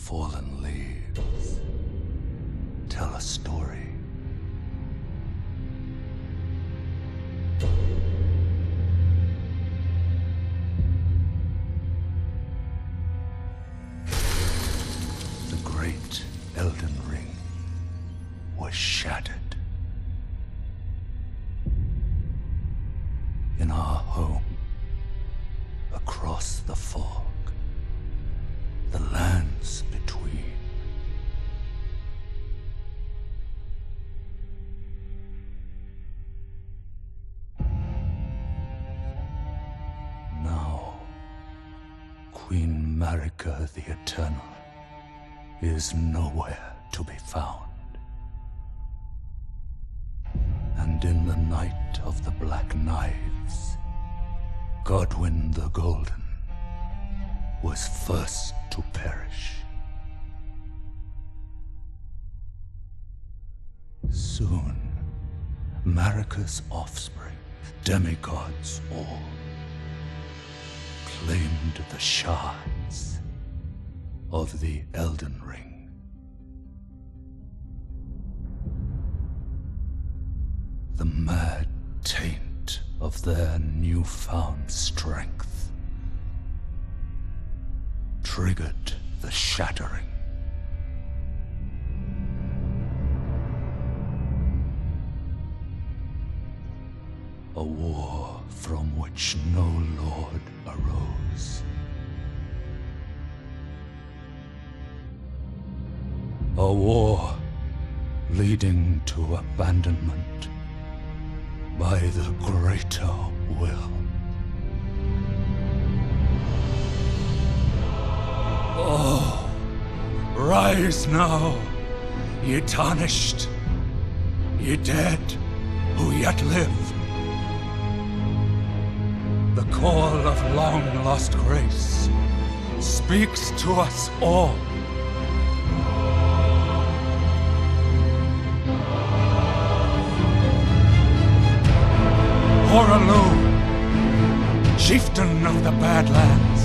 fallen leaves tell a story. The great Elden Ring was shattered. In our home, across the fog, the lands between. Now, Queen Marika the Eternal is nowhere to be found. And in the night of the Black Knives, Godwyn the Golden was first to perish. Soon, Marika's offspring, demigods all, claimed the shards of the Elden Ring. The mad taint of their newfound strength triggered the shattering. A war from which no lord arose. A war leading to abandonment by the greater will. Oh, rise now, ye tarnished, ye dead who yet live. The call of long-lost grace speaks to us all. Horalu, chieftain of the Badlands,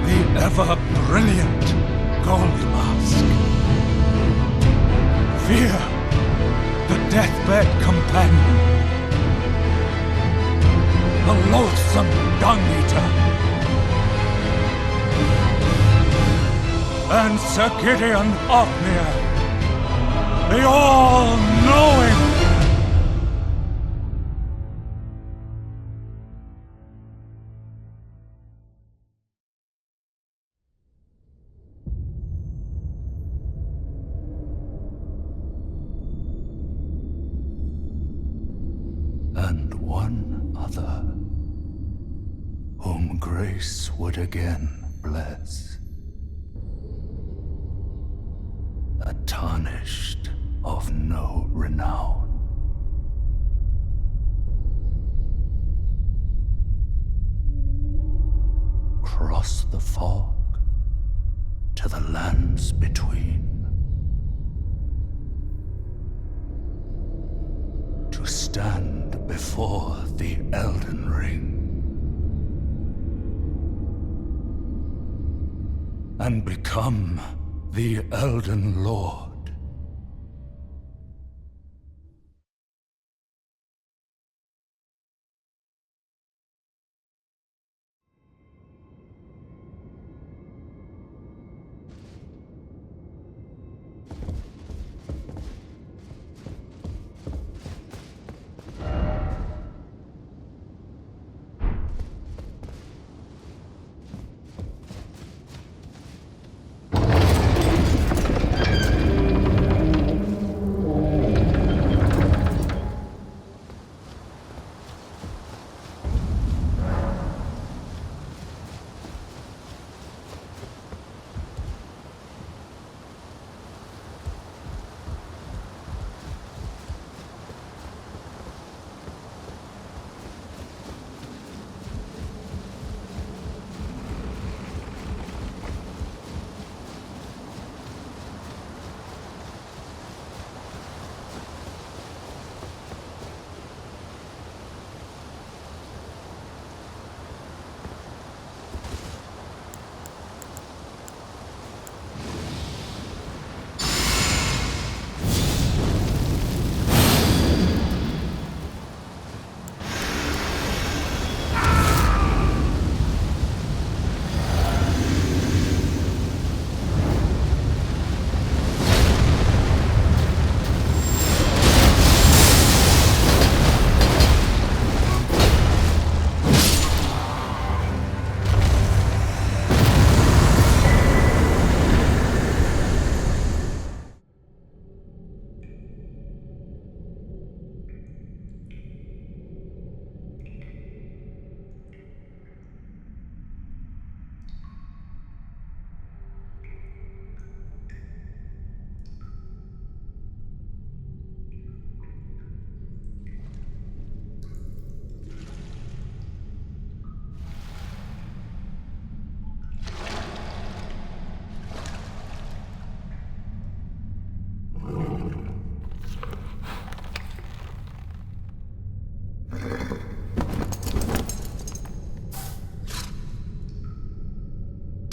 the ever-brilliant Gold Mask. Fear, the deathbed companion, the loathsome dung-eater, and Sir Gideon Ofnir, the all-knowing. And one other, whom grace would again bless. A tarnished of no renown. Cross the fog to the lands between. To stand before the Elden Ring and become the Elden Lord.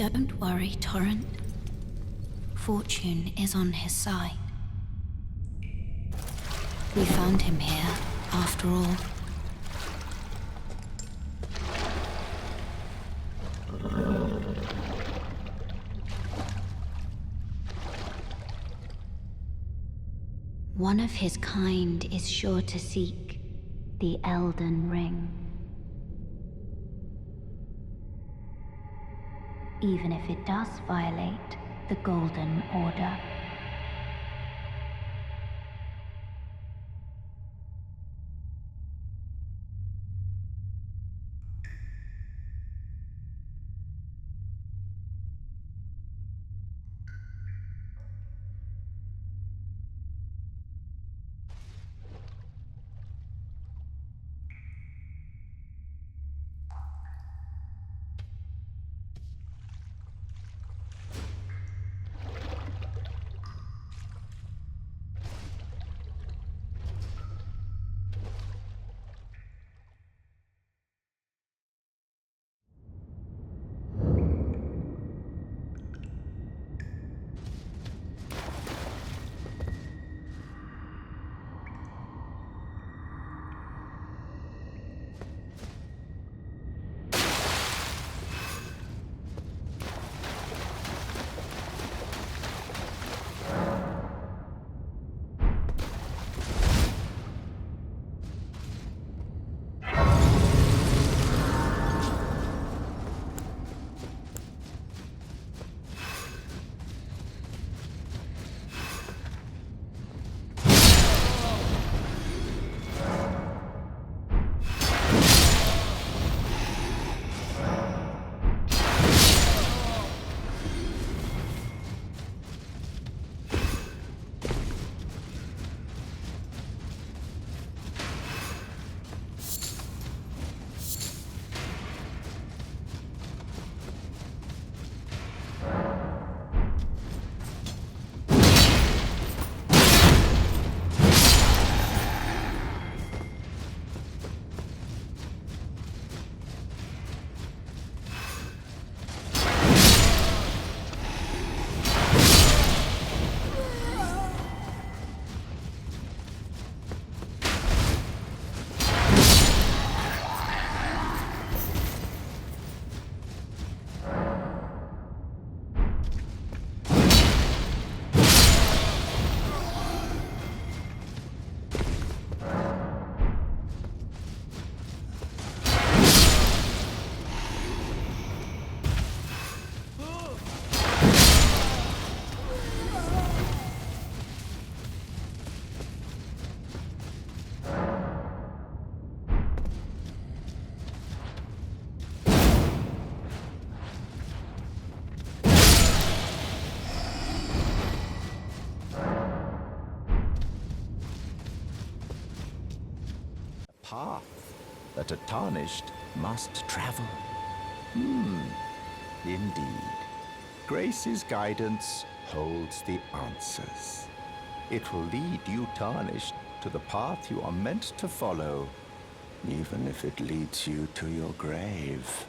Don't worry, Torrent. Fortune is on his side. We found him here, after all. One of his kind is sure to seek the Elden Ring. Even if it does violate the Golden Order. Path that a tarnished must travel. Indeed. Grace's guidance holds the answers. It will lead you, tarnished, to the path you are meant to follow, even if it leads you to your grave.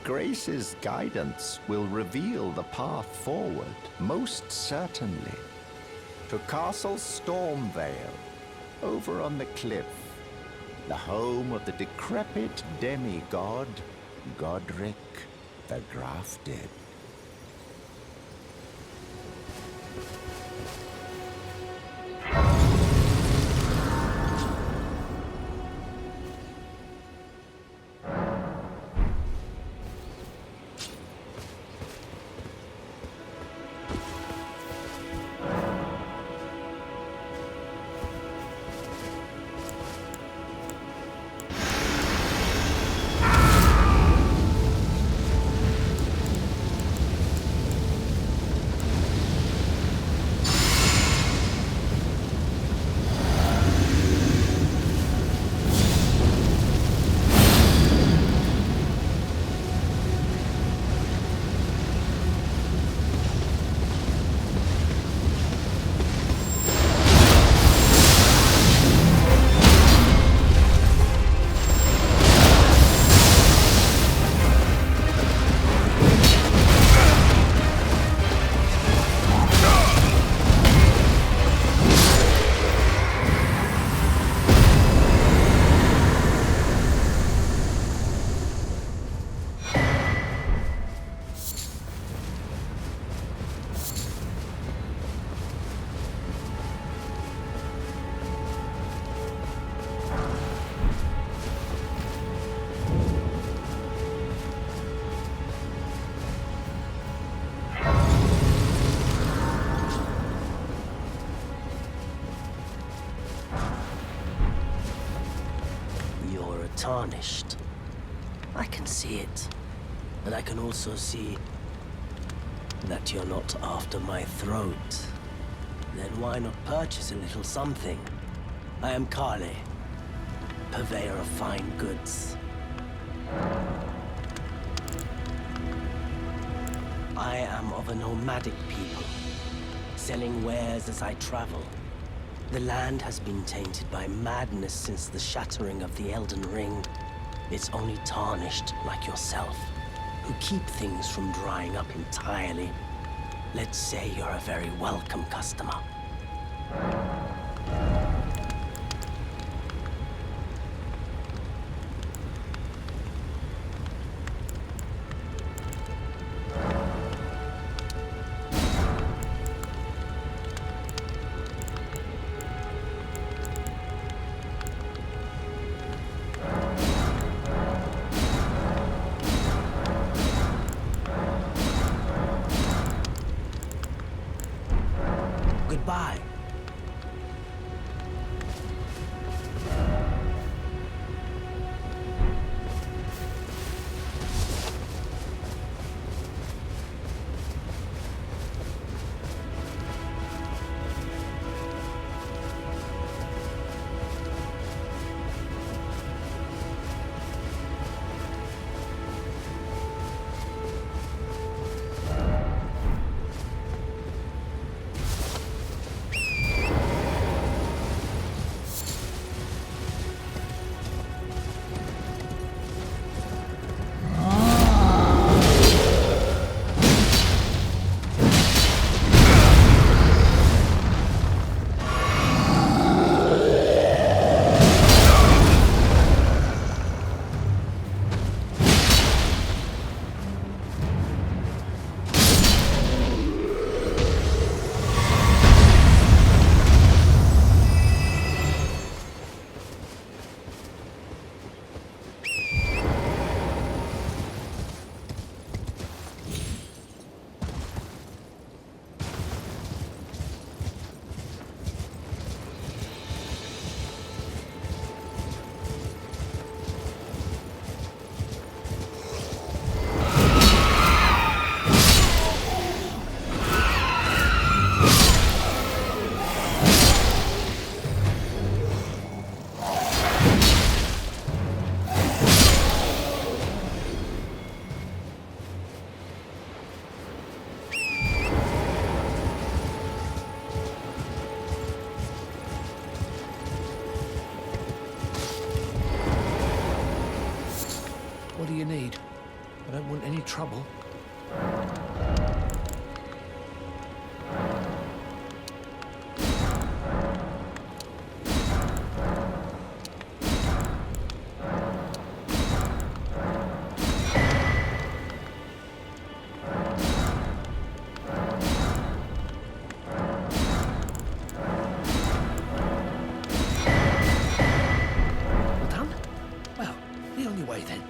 Grace's guidance will reveal the path forward, most certainly. To Castle Stormvale, over on the cliff, the home of the decrepit demigod, Godric the Grafted. tarnished. I can see it. And I can also see that you're not after my throat. Then why not purchase a little something? I am Kale, purveyor of fine goods. I am of a nomadic people, selling wares as I travel. The land has been tainted by madness since the shattering of the Elden Ring. It's only tarnished like yourself, who keep things from drying up entirely. Let's say you're a very welcome customer. Goodbye. What do you need? I don't want any trouble. Well done? Well, the only way then.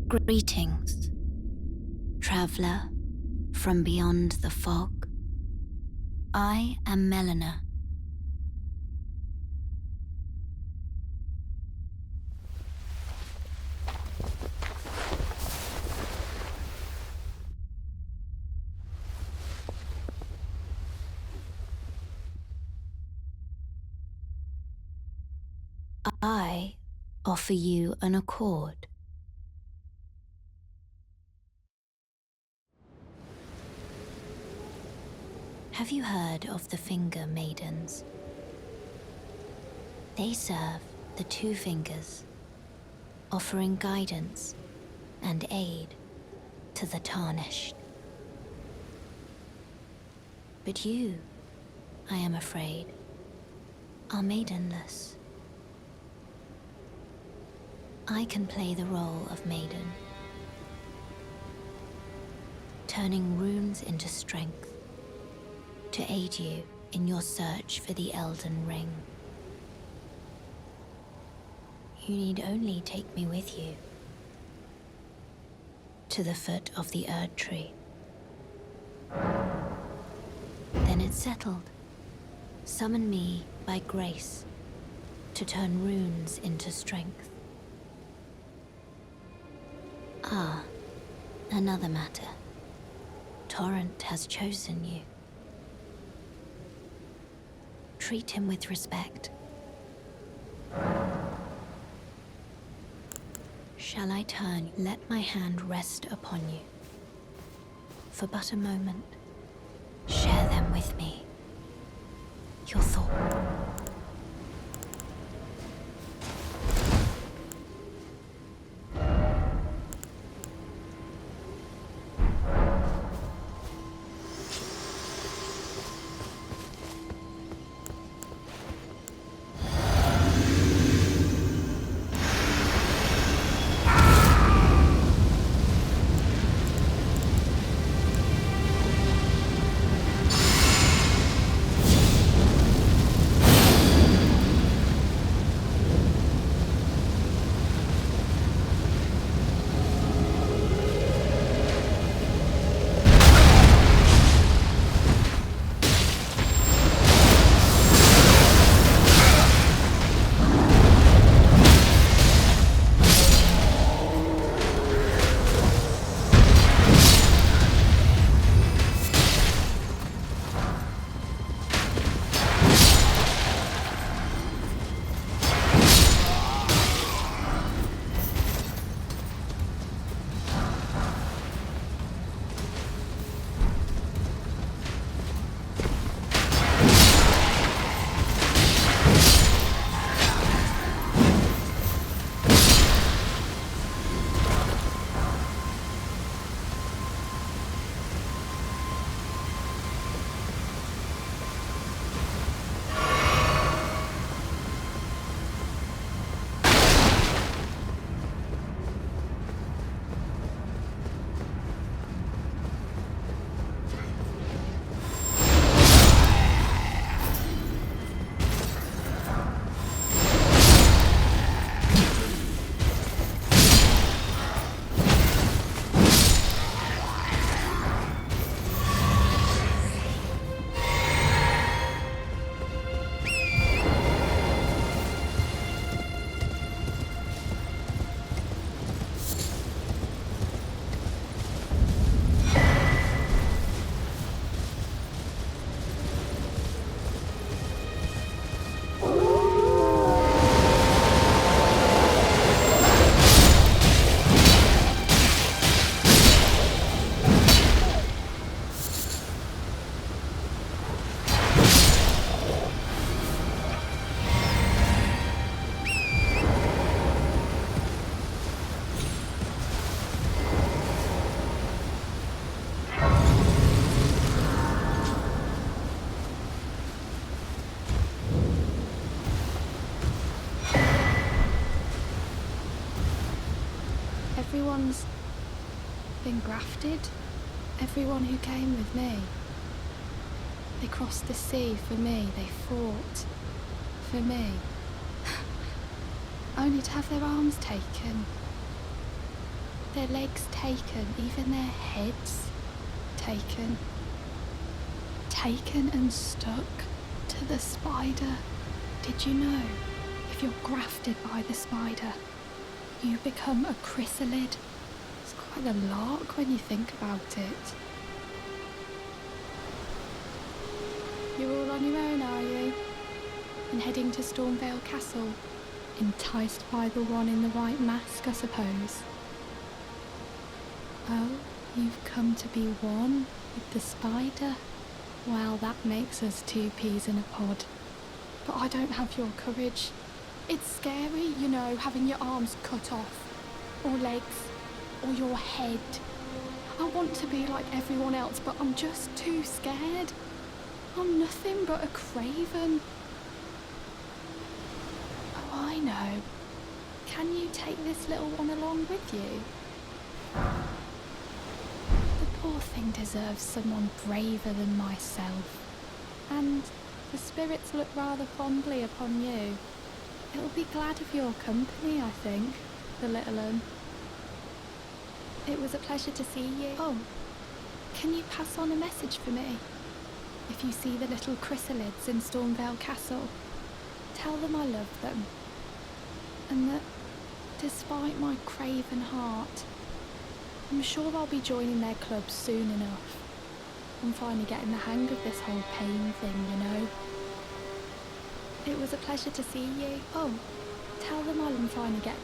Greetings, traveler from beyond the fog. I am Melina. I offer you an accord. Have you heard of the Finger Maidens? They serve the Two Fingers, offering guidance and aid to the Tarnished. But you, I am afraid, are maidenless. I can play the role of maiden, turning runes into strength to aid you in your search for the Elden Ring. You need only take me with you to the foot of the Erd Tree. Then it's settled. Summon me by grace to turn runes into strength. Ah, another matter. Torrent has chosen you. Treat him with respect. Shall I turn? Let my hand rest upon you. For but a moment, share them with me. Your thought. Everyone's been grafted. Everyone who came with me. They crossed the sea for me. They fought for me. Only to have their arms taken. Their legs taken, even their heads taken. Taken and stuck to the spider. Did you know, if you're grafted by the spider, you become a chrysalid? It's quite a lark when you think about it. You're all on your own, are you? And heading to Stormvale Castle? Enticed by the one in the white mask, I suppose. Oh, you've come to be one with the spider? Well, that makes us two peas in a pod. But I don't have your courage. It's scary, you know, having your arms cut off, or legs, or your head. I want to be like everyone else, but I'm just too scared. I'm nothing but a craven. Oh, I know. Can you take this little one along with you? The poor thing deserves someone braver than myself. And the spirits look rather fondly upon you. It'll be glad of your company, I think, the little one. It was a pleasure to see you. Oh, can you pass on a message for me? If you see the little chrysalids in Stormvale Castle, tell them I love them. And that, despite my craven heart, I'm sure I'll be joining their club soon enough. I'm finally getting the hang of this whole pain thing, you know. It was a pleasure to see you. Oh, tell them I'm finally getting...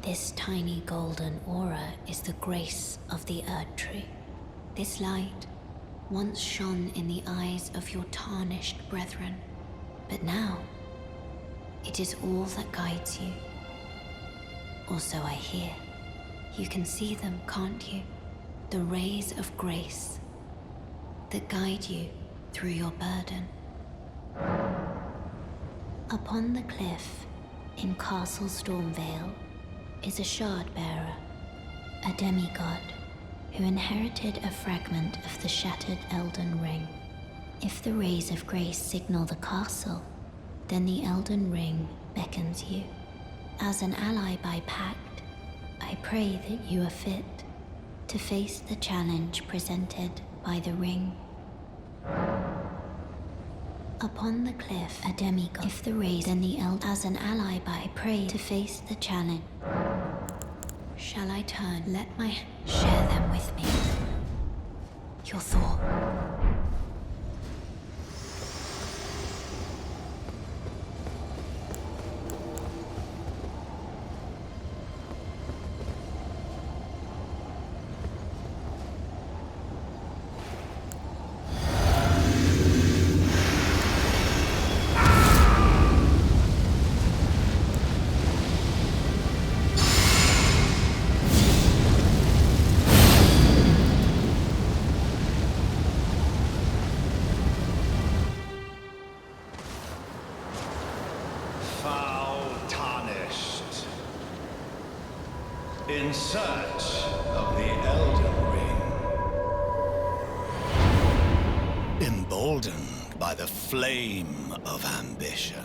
This tiny golden aura is the grace of the Erd Tree. This light once shone in the eyes of your tarnished brethren, but now it is all that guides you. Or so I hear. You can see them, can't you? The rays of grace that guide you through your burden. Upon the cliff in Castle Stormvale is a shard bearer, a demigod who inherited a fragment of the shattered Elden Ring. If the rays of grace signal the castle, then the Elden Ring beckons you. As an ally by pact, I pray that you are fit to face the challenge presented by the ring. Upon the cliff, a demigod, if the raid and the Elden, as an ally by pray to face the challenge. Shall I turn? Let my share them with me. Your thought. In search of the Elden Ring. Emboldened by the flame of ambition.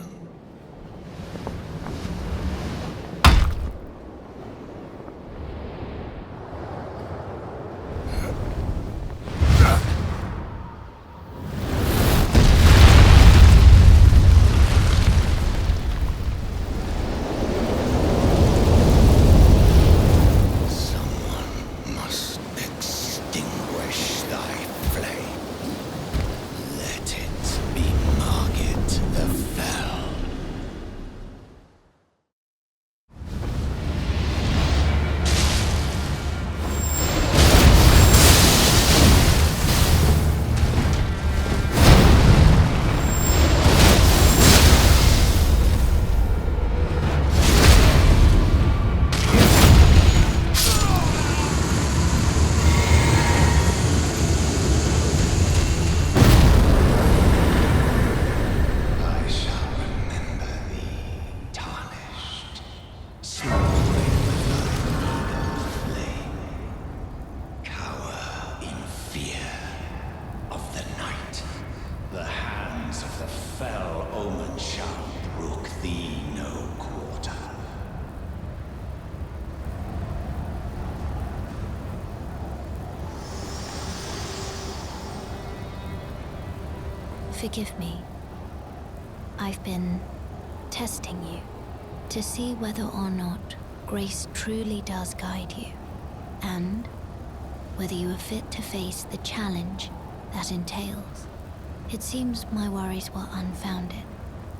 Forgive me. I've been testing you to see whether or not grace truly does guide you, and whether you are fit to face the challenge that entails. It seems my worries were unfounded.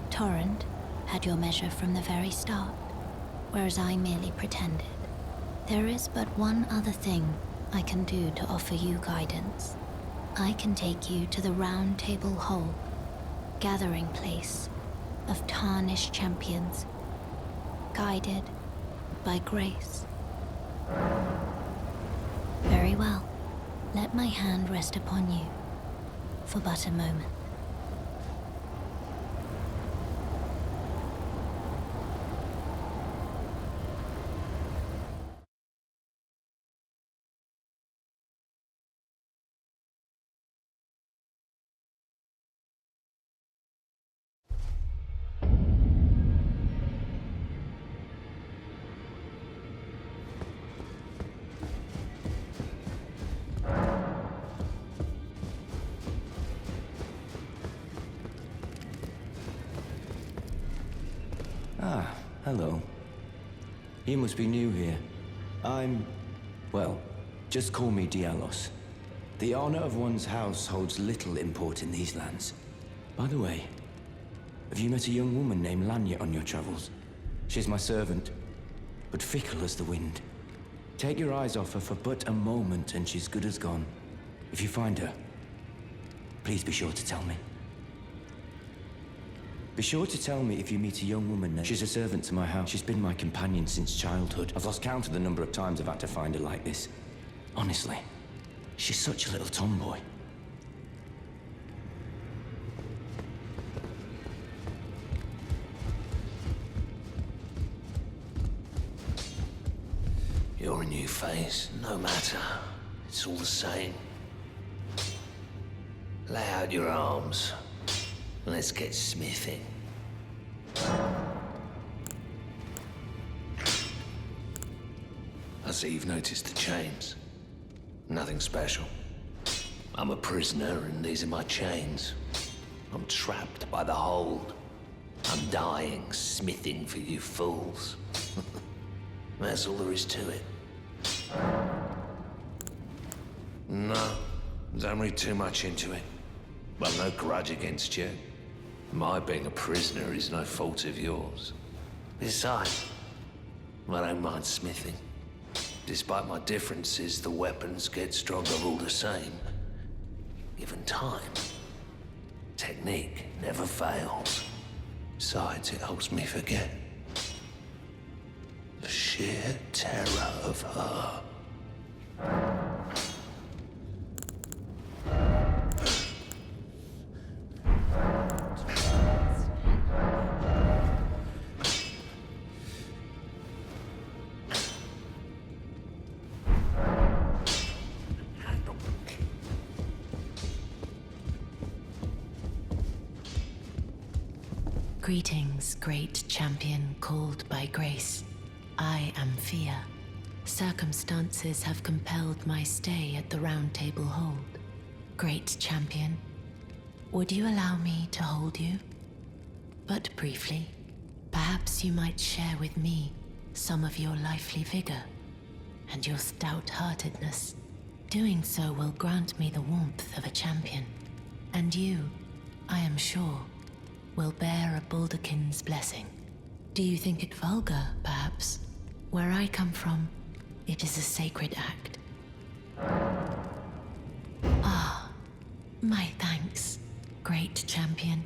Torrent had your measure from the very start, whereas I merely pretended. There is but one other thing I can do to offer you guidance. I can take you to the Round Table Hall, gathering place of tarnished champions, guided by grace. Very well. Let my hand rest upon you for but a moment. Ah, hello. You must be new here. Well, just call me Dialos. The honor of one's house holds little import in these lands. By the way, have you met a young woman named Lanya on your travels? She's my servant, but fickle as the wind. Take your eyes off her for but a moment and she's good as gone. If you find her, please be sure to tell me. Be sure to tell me if you meet a young woman. She's a servant to my house. She's been my companion since childhood. I've lost count of the number of times I've had to find her like this. Honestly, she's such a little tomboy. You're a new face, no matter. It's all the same. Lay out your arms. Let's get smithing. I see you've noticed the chains. Nothing special. I'm a prisoner and these are my chains. I'm trapped by the hold. I'm dying, smithing for you fools. That's all there is to it. No, don't read too much into it. Well, no grudge against you. My being a prisoner is no fault of yours. Besides, I don't mind smithing. Despite my differences, the weapons get stronger all the same. Given time, technique never fails. Besides, it helps me forget the sheer terror of her. Greetings, great champion called by grace. I am Fear. Circumstances have compelled my stay at the Round Table Hold. Great champion, would you allow me to hold you? But briefly, perhaps you might share with me some of your lively vigor and your stout-heartedness. Doing so will grant me the warmth of a champion, and you, I am sure, will bear a Baldakin's blessing. Do you think it vulgar, perhaps? Where I come from, it is a sacred act. Ah, my thanks, great champion.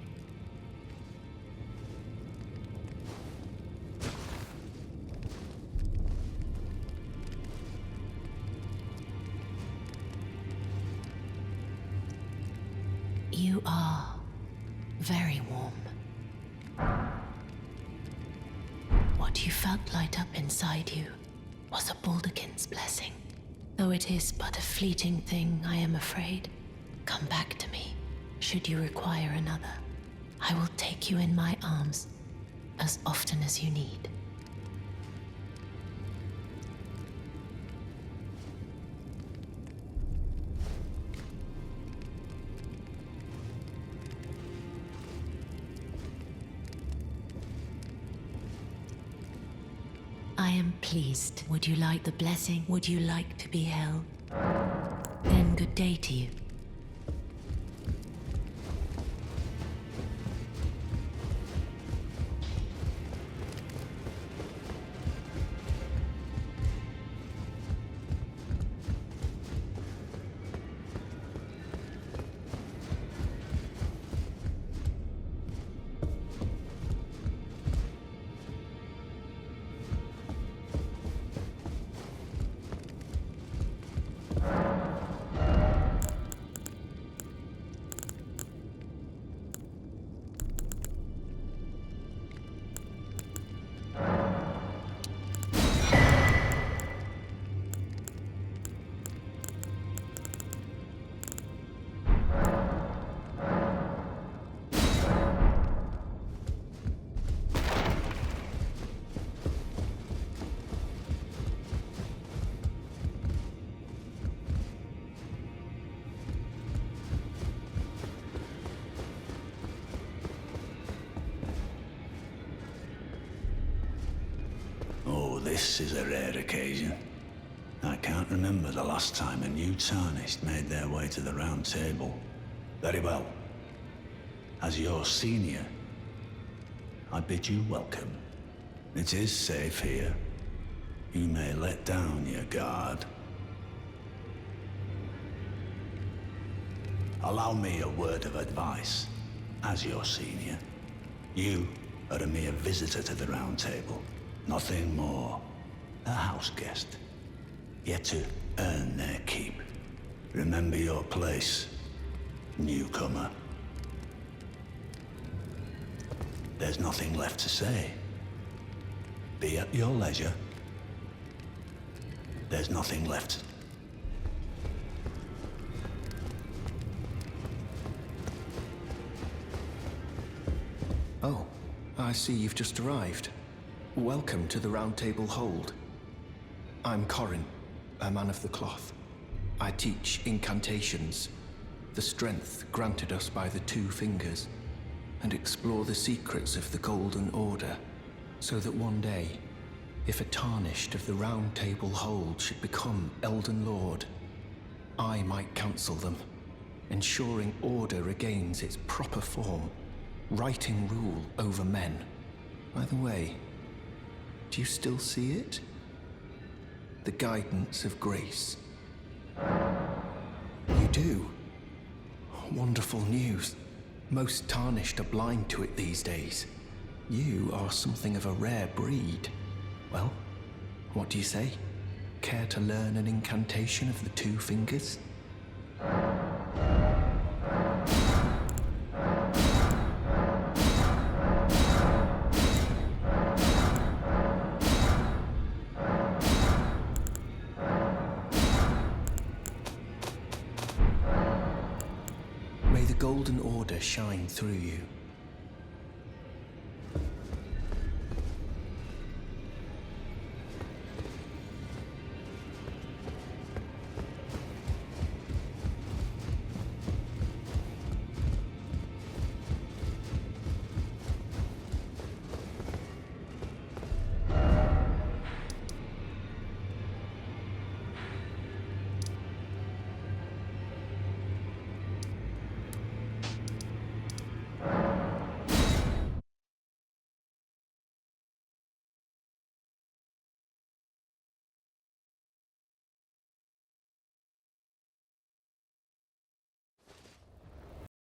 You are very warm. What you felt light up inside you was a Baldakin's blessing. Though it is but a fleeting thing, I am afraid. Come back to me, should you require another. I will take you in my arms as often as you need. I am pleased. Would you like the blessing? Would you like to be held? Then good day to you. This is a rare occasion. I can't remember the last time a new Tarnished made their way to the Round Table. Very well. As your senior, I bid you welcome. It is safe here. You may let down your guard. Allow me a word of advice. As your senior, you are a mere visitor to the Round Table. Nothing more. A house guest. Yet to earn their keep. Remember your place, newcomer. There's nothing left to say. Be at your leisure. There's nothing left. Oh, I see you've just arrived. Welcome to the Round Table Hold. I'm Corin, a man of the cloth. I teach incantations, the strength granted us by the Two Fingers, and explore the secrets of the Golden Order, so that one day, if a Tarnished of the Round Table hold should become Elden Lord, I might counsel them, ensuring order regains its proper form, righting rule over men. By the way, do you still see it? The guidance of grace. You do? Wonderful news. Most Tarnished are blind to it these days. You are something of a rare breed. Well, what do you say? Care to learn an incantation of the Two Fingers? May the Golden Order shine through you.